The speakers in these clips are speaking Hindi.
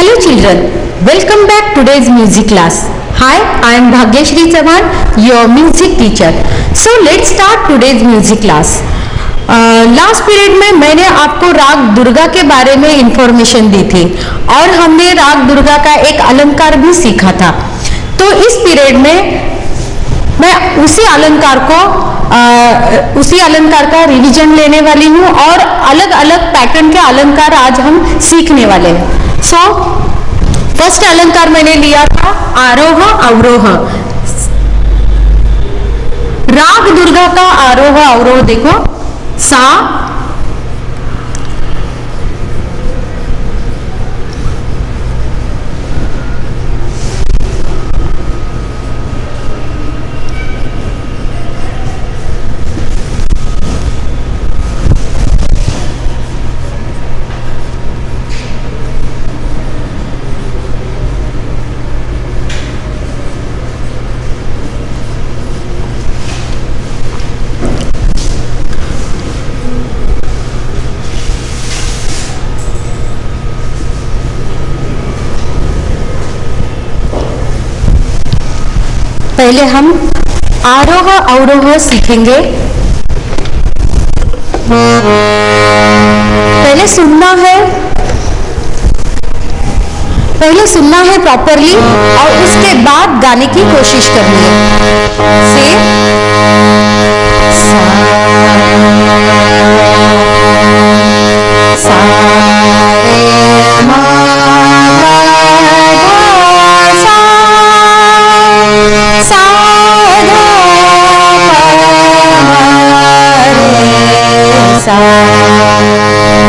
Hello children, welcome back today's music class. Hi, I am Bhagyashri Chavan, your music teacher. So let's start today's music class. Last period में मैंने आपको राग दुर्गा के बारे में इंफॉर्मेशन दी थी और हमने राग दुर्गा का एक अलंकार भी सीखा था। तो इस पीरियड में मैं उसी अलंकार का रिवीजन लेने वाली हूँ और अलग अलग पैटर्न के अलंकार आज हम सीखने वाले हैं। सो फर्स्ट अलंकार मैंने लिया था आरोह अवरोह। राग दुर्गा का आरोह अवरोह देखो, सा, पहले हम आरोह अवरोह सीखेंगे। पहले सुनना है प्रॉपरली और उसके बाद गाने की कोशिश करनी है। से सा रे मा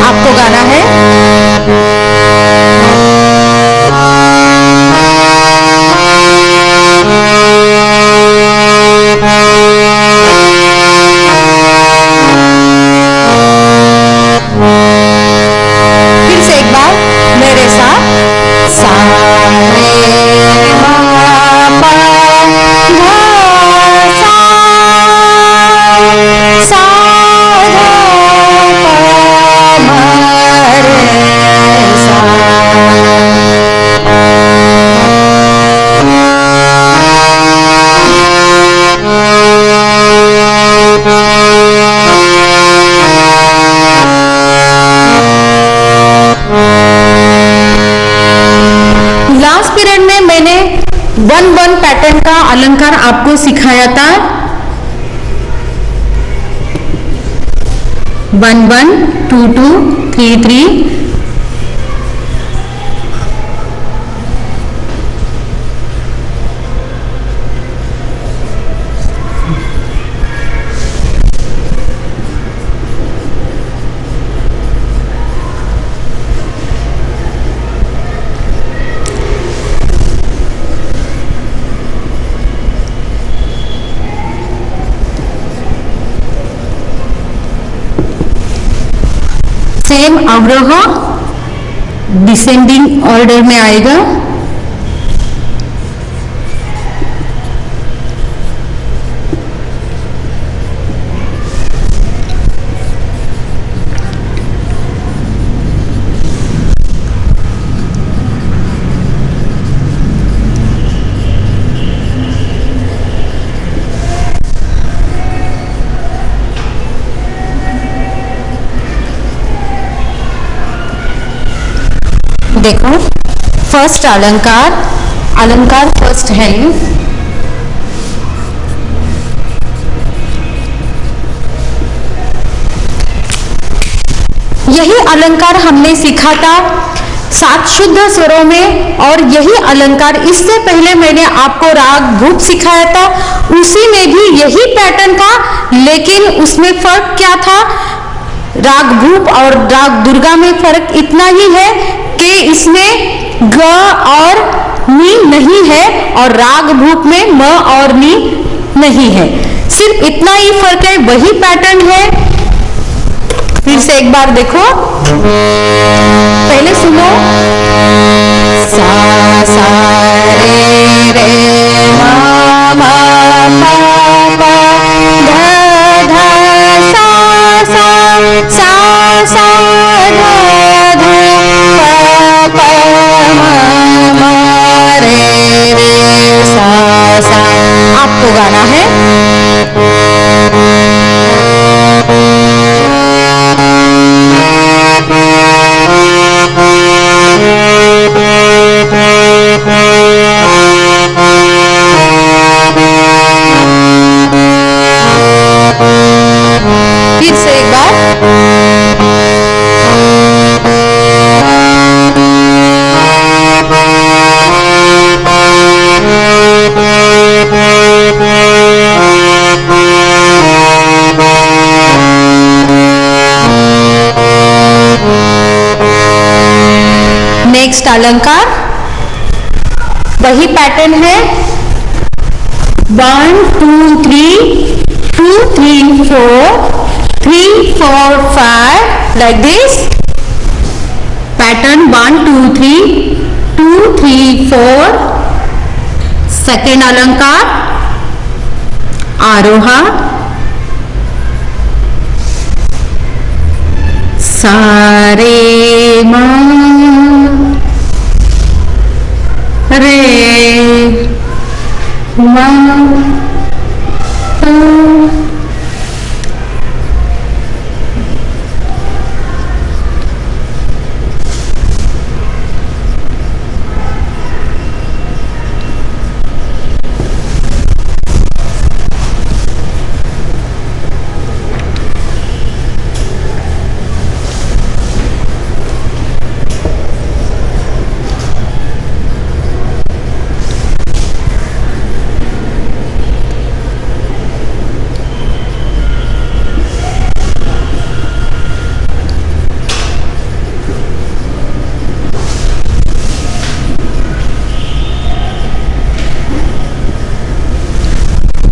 आपको गाना है। फिर से एक बार मेरे साथ, सा रे मा पा धा सा लास्ट पीरियड में मैंने 1-1 पैटर्न का अलंकार आपको सिखाया था। 1-1, 2-2, 3-3। सेम अवरोह डिसेंडिंग ऑर्डर में आएगा। देखो फर्स्ट अलंकार फर्स्ट है। यही अलंकार हमने सीखा था 7 शुद्ध स्वरों में और यही अलंकार इससे पहले मैंने आपको राग भूप सिखाया था, उसी में भी यही पैटर्न था, लेकिन उसमें फर्क क्या था? राग भूप और राग दुर्गा में फर्क इतना ही है कि इसमें ग और नी नहीं है और राग भूप में म और नी नहीं है। सिर्फ इतना ही फर्क है, वही पैटर्न है। फिर से एक बार देखो, पहले सुनो, सा सा रे रे मा मा पा पा धा धा सा सा सा सा धा धा पा पा मा नेक्स्ट अलंकार वही पैटर्न है 1 2 3 2 3 4 3 4 5 like this pattern 1 2 3 2 3 4 सेकेंड अलंकार आरोहा सारे मा रे मा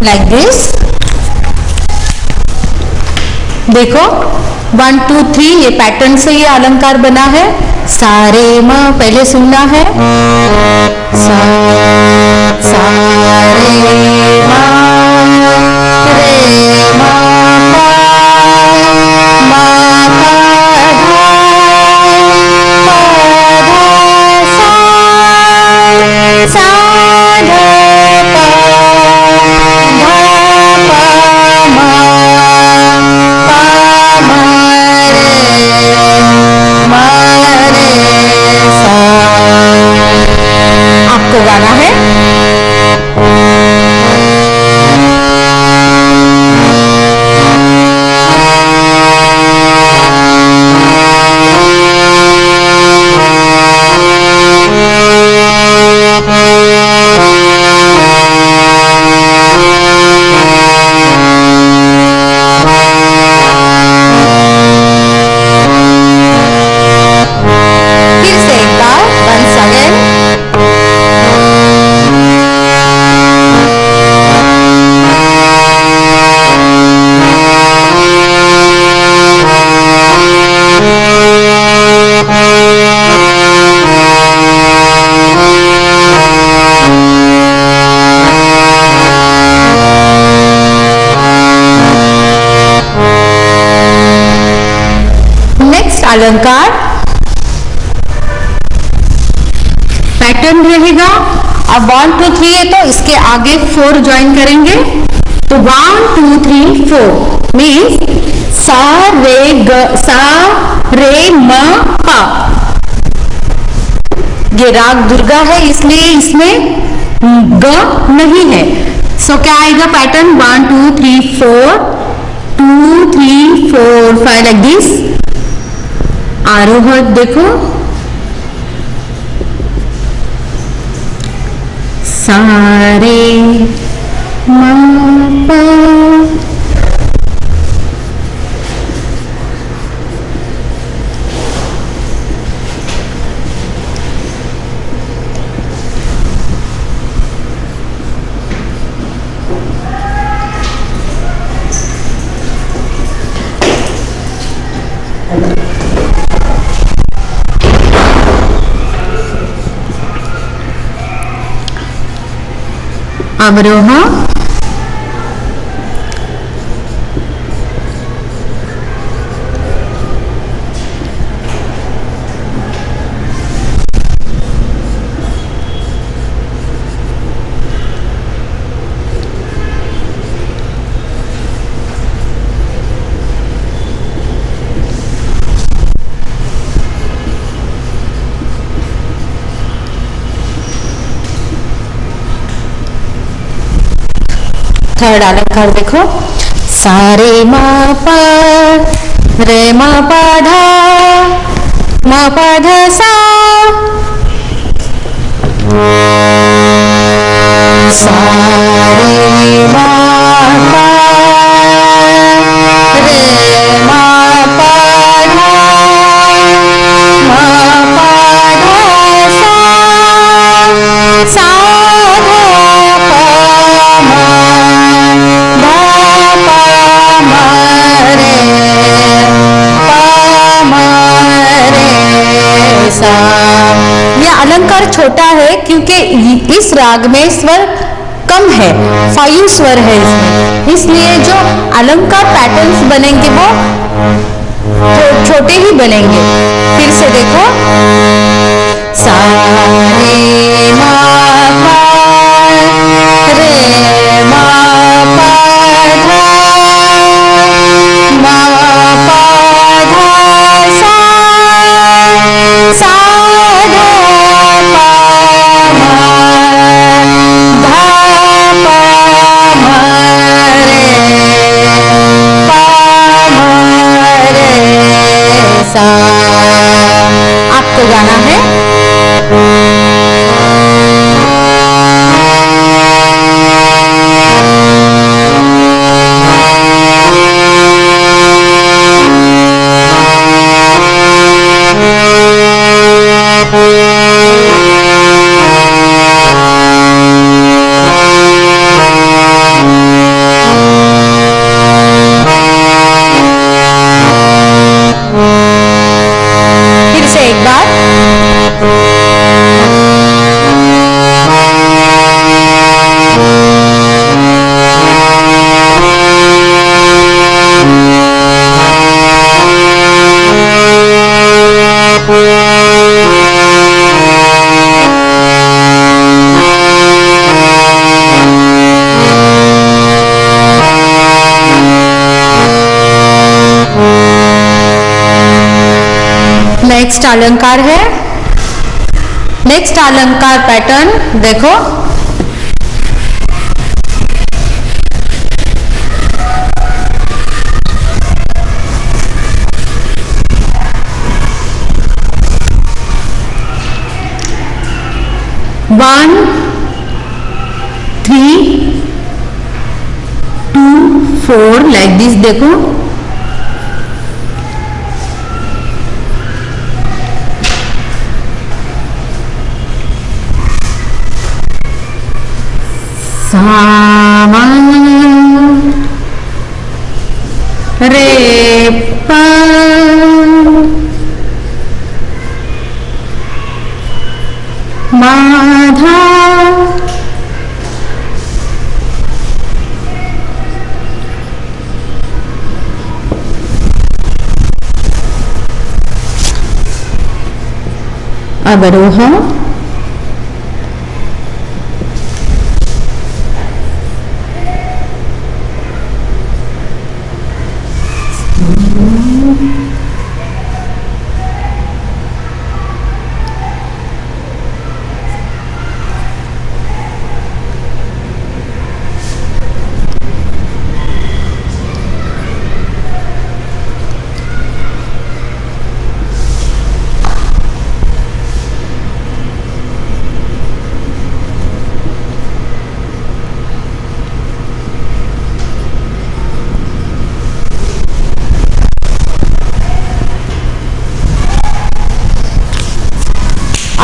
like this देखो 1 2 3 ये पैटर्न से ये अलंकार बना है सारे मा पहले सुनना है सा सारे मा रे मा पा मा पा धा सा धा गाना है फिर से एक बार once again अलंकार पैटर्न रहेगा अब 1 2 3 है तो इसके आगे 4 ज्वाइन करेंगे तो 1 2 3 4 मीन्स सा रे म पा ये राग दुर्गा है इसलिए इसमें ग नहीं है सो क्या आएगा पैटर्न 1 2 3 4 2 3 4 5 लाइक दिस आरोह देखो सारे मा पा अवरोहा थर्ड अलंकार देखो सारे मा पा रे मा पा धा सा सारे मा पा रे मा पा धा सा। यह अलंकार छोटा है क्योंकि इस राग में स्वर कम है, 5 स्वर है इसमें, इसलिए जो अलंकार पैटर्न्स बनेंगे वो छोटे ही बनेंगे। फिर से देखो, सा रे मा पा रे मा पा धा मा पा धा सा सा धा पा मा धा पा मा रे सा। आपको गाना है। फिर से एक बार, नेक्स्ट अलंकार है। नेक्स्ट अलंकार पैटर्न देखो, वन 3 2 4 लाइक दिस। देखो, सा रे पा मा धा अवरोह।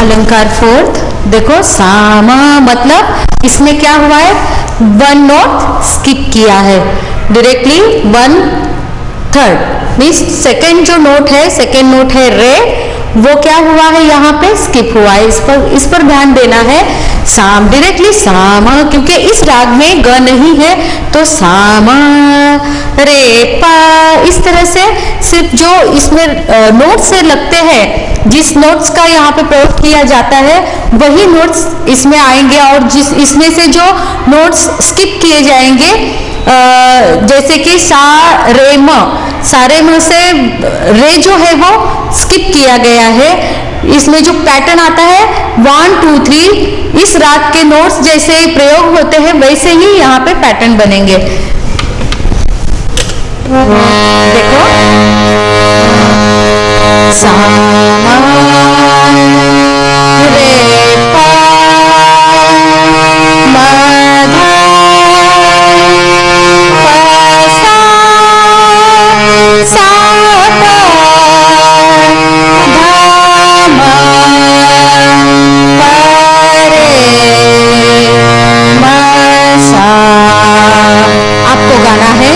अलंकार फोर्थ देखो, सामा मतलब इसमें क्या हुआ है, 1 नोट स्किप किया है, डायरेक्टली 1/3 मीन्स सेकेंड जो नोट है, सेकेंड नोट है रे, वो क्या हुआ है यहाँ पे स्किप हुआ है। इस पर ध्यान देना है। साम डायरेक्टली सामा, क्योंकि इस राग में ग नहीं है तो सामा रे पा, इस तरह से सिर्फ जो इसमें नोट से लगते हैं, जिस नोट्स का यहाँ पे प्रयोग किया जाता है वही नोट्स इसमें आएंगे, और जिस इसमें से जो नोट्स स्किप किए जाएंगे, जैसे कि सा रे म, सारे म से रे जो है वो स्किप किया गया है। इसमें जो पैटर्न आता है 1 2 3, इस राग के नोट्स जैसे प्रयोग होते हैं वैसे ही यहाँ पे पैटर्न बनेंगे। देखो, सा रे पा मा धा पा सा सा पा धा मा पा रे मा सा। आपको गाना है।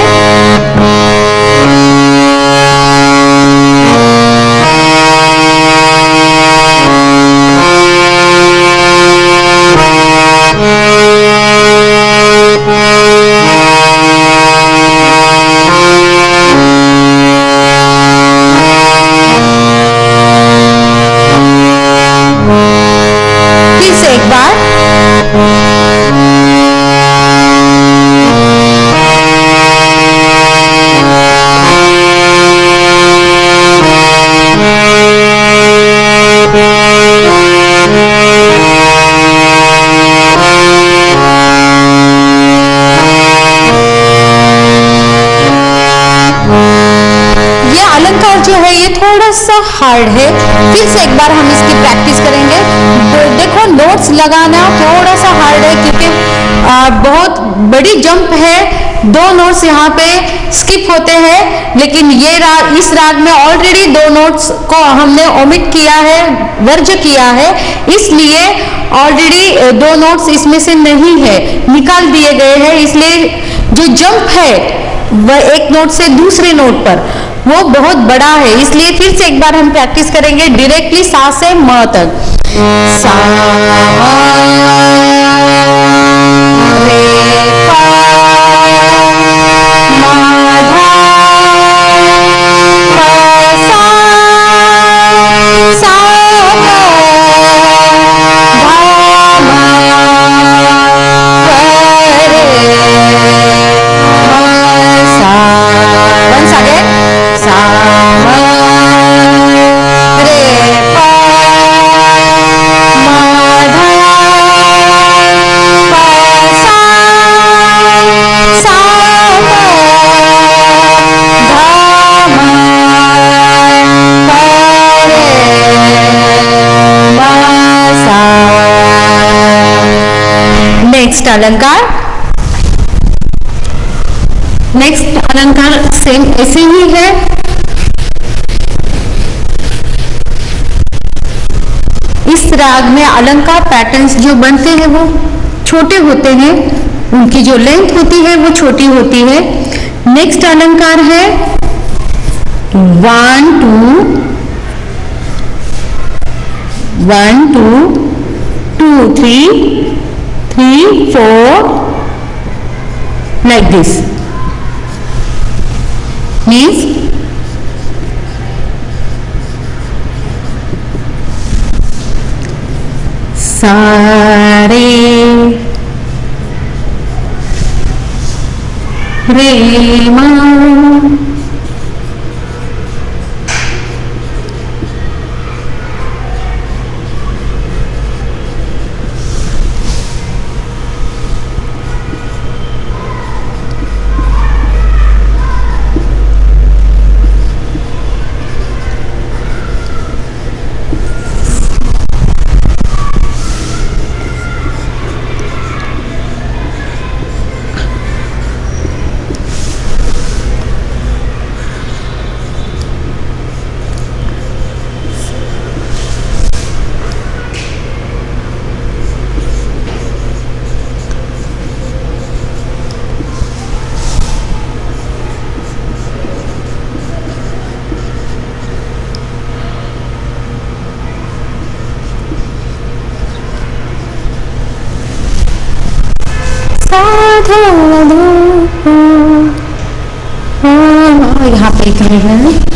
हार्ड है। फिर से एक बार हम इसकी प्रैक्टिस करेंगे। देखो नोट्स लगाना थोड़ा सा हार्ड है क्योंकि बहुत बड़ी जंप है, 2 नोट्स यहाँ पे स्किप होते हैं, लेकिन ये राग, इस राग में ऑलरेडी 2 नोट्स को हमने ओमिट किया है, वर्ज किया है, इसलिए ऑलरेडी 2 नोट्स इसमें से नहीं है, निकाल दिए गए हैं। इसलिए जो जंप है वह एक नोट से दूसरे नोट पर वो बहुत बड़ा है। इसलिए फिर से एक बार हम प्रैक्टिस करेंगे डायरेक्टली सा से म तक। सा नेक्स्ट अलंकार, नेक्स्ट अलंकार सेम ऐसे ही है। इस राग में अलंकार पैटर्न्स जो बनते हैं वो छोटे होते हैं, उनकी जो लेंथ होती है वो छोटी होती है। नेक्स्ट अलंकार है 1 2 1 2 2 3 3 4 like this, means सा रे रे मा यहाँ पे एक मिनट,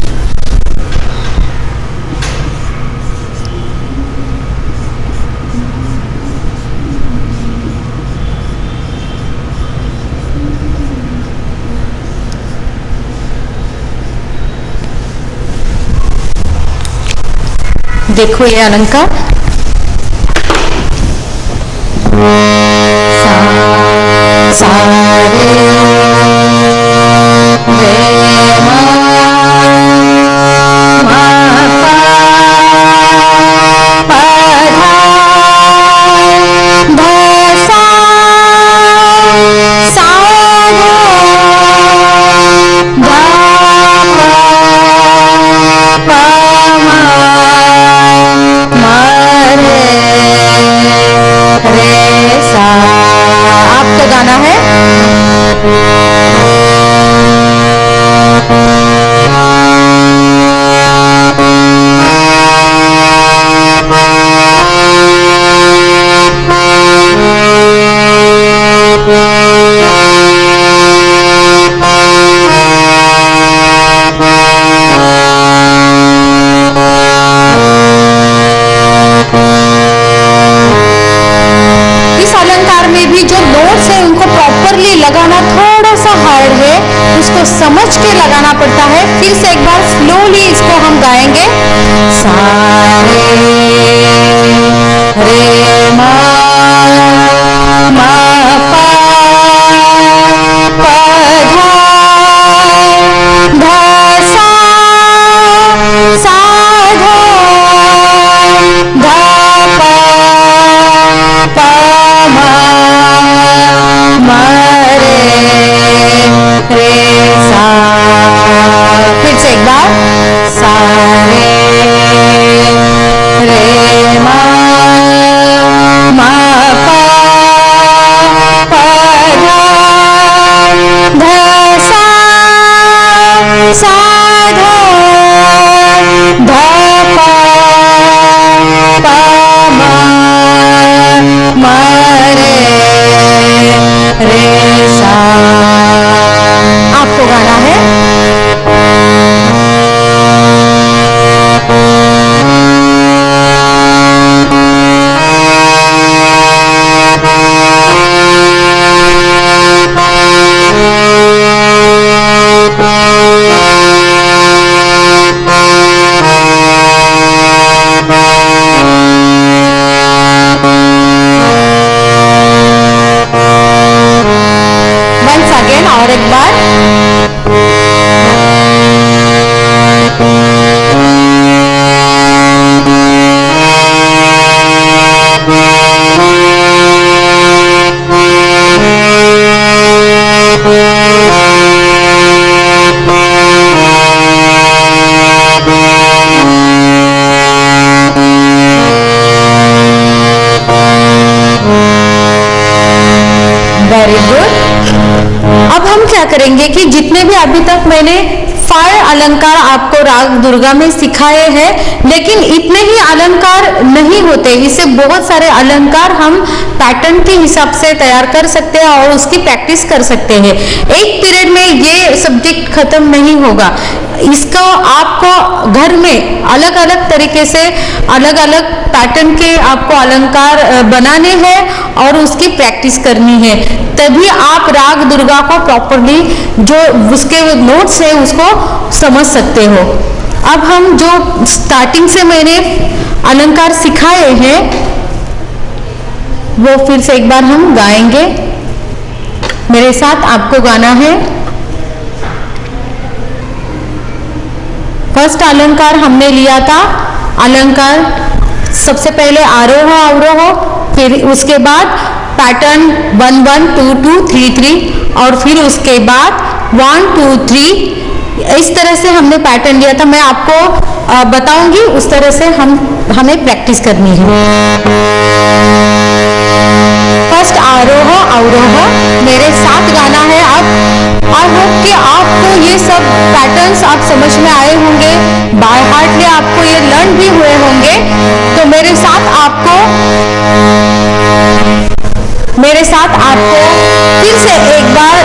देखो ये अलंकार सा रे लगाना थोड़ा सा हार्ड है, उसको समझ के लगाना पड़ता है। फिर से एक बार स्लोली इसको हम गाएंगे। सा रे मा मा पा पा धा धा सा सा धा करेंगे कि जितने भी अभी तक मैंने 5 अलंकार आपको राग दुर्गा में सिखाए हैं, लेकिन इतने ही अलंकार नहीं होते, इससे बहुत सारे अलंकार हम पैटर्न के हिसाब से तैयार कर सकते हैं और उसकी प्रैक्टिस कर सकते हैं। एक पीरियड में ये सब्जेक्ट खत्म नहीं होगा, इसको आपको घर में अलग अलग तरीके से अलग अलग पैटर्न के आपको अलंकार बनाने हैं और उसकी प्रैक्टिस करनी है, तभी आप राग दुर्गा को प्रॉपरली जो उसके नोट्स है उसको समझ सकते हो। अब हम जो स्टार्टिंग से मैंने अलंकार सिखाए हैं वो फिर से एक बार हम गाएंगे, मेरे साथ आपको गाना है। फर्स्ट अलंकार हमने लिया था, अलंकार सबसे पहले आरोह अवरोह, फिर उसके बाद पैटर्न 1 1 2 2 3 3 और फिर उसके बाद 1 2 3, इस तरह से हमने पैटर्न लिया था। मैं आपको बताऊंगी उस तरह से हमें प्रैक्टिस करनी है। फर्स्ट आरोह अवरोह मेरे साथ गाना है। अब आई होप कि आपको ये सब पैटर्न्स आप समझ में आए होंगे, बाय हार्टली आपको ये लर्न भी हुए होंगे। तो मेरे साथ आपको फिर से एक बार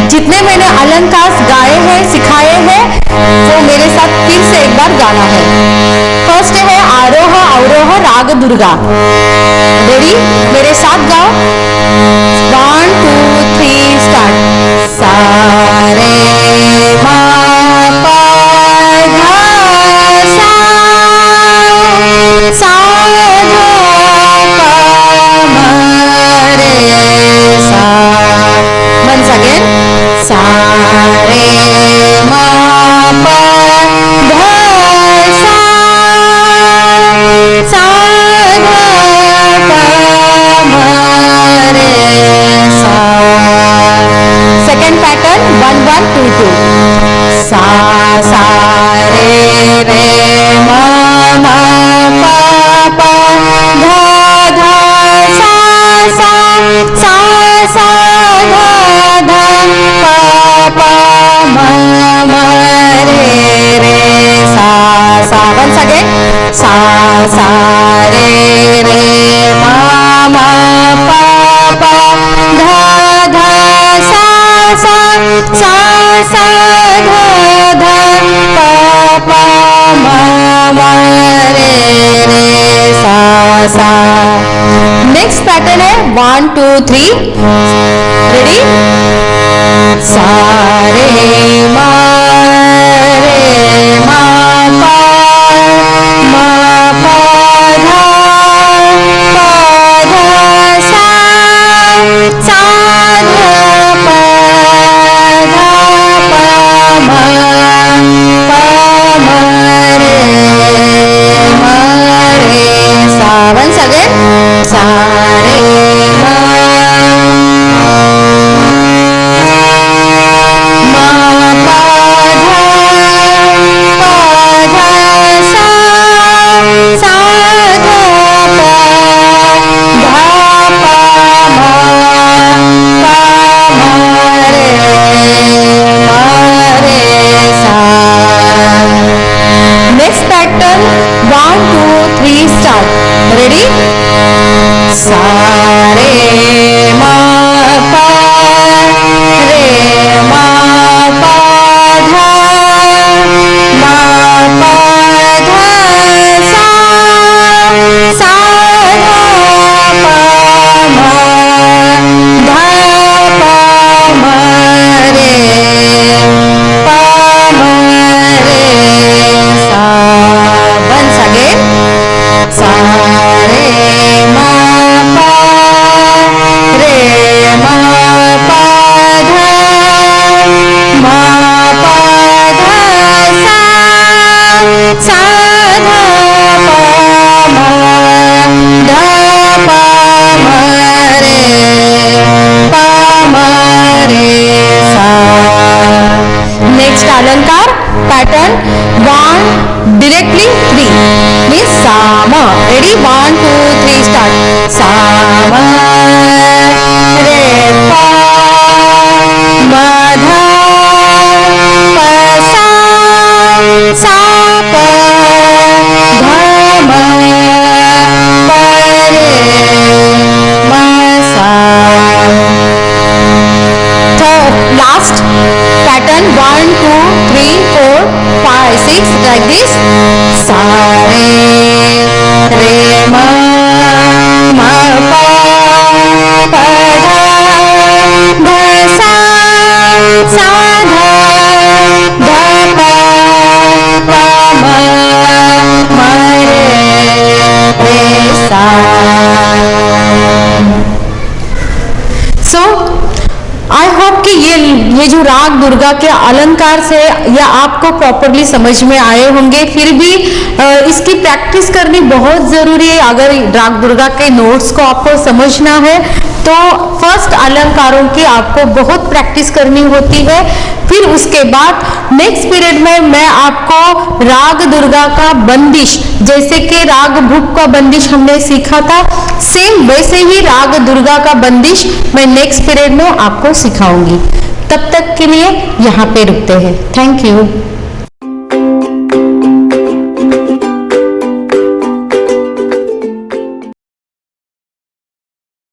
जितने मैंने अलंकार गाए हैं सिखाए हैं वो मेरे साथ फिर से एक बार गाना है। फर्स्ट है आरोह अवरोह राग दुर्गा। रेडी? मेरे साथ गाओ। 1 2 3 स्टार्ट। सा रे मा पा धा सा, सा धा पा मा रे सा। Once again, सा रे मा पा धा सा, सा धा पा मा रे सा। Second pattern 1 1 2 2। सा सा रे मा मा पा पा धा धा सा सा, सा सा धा धा पा पा मा मा रे सा सा। Once again, सा सा रे मा मा पा पा धा धा सा सा, सा सा धा धा पा पा मा मा रे सा सा। नेक्स्ट पैटर्न है 1 2 3। रेडी? सा रे मा पा पा धा सा, सा धा पा धा पा मा रे सा। Once again, सा रे मा अलंकार पैटर्न 1 directly 3 means सामा। रेडी? 1 2 3 स्टार्ट। सामा रे पा मा धा दुर्गा के अलंकार से या आपको प्रॉपरली समझ में आए होंगे, फिर भी इसकी प्रैक्टिस करनी बहुत जरूरी है। अगर राग दुर्गा के नोट्स को आपको समझना है तो फर्स्ट अलंकारों की आपको बहुत प्रैक्टिस करनी होती है। फिर उसके बाद नेक्स्ट पीरियड में मैं आपको राग दुर्गा का बंदिश, जैसे कि राग भूप का बंदिश हमने सीखा था, सेम वैसे ही राग दुर्गा का बंदिश मैं नेक्स्ट पीरियड में आपको सिखाऊंगी। तब तक के लिए यहाँ पे रुकते हैं। Thank you.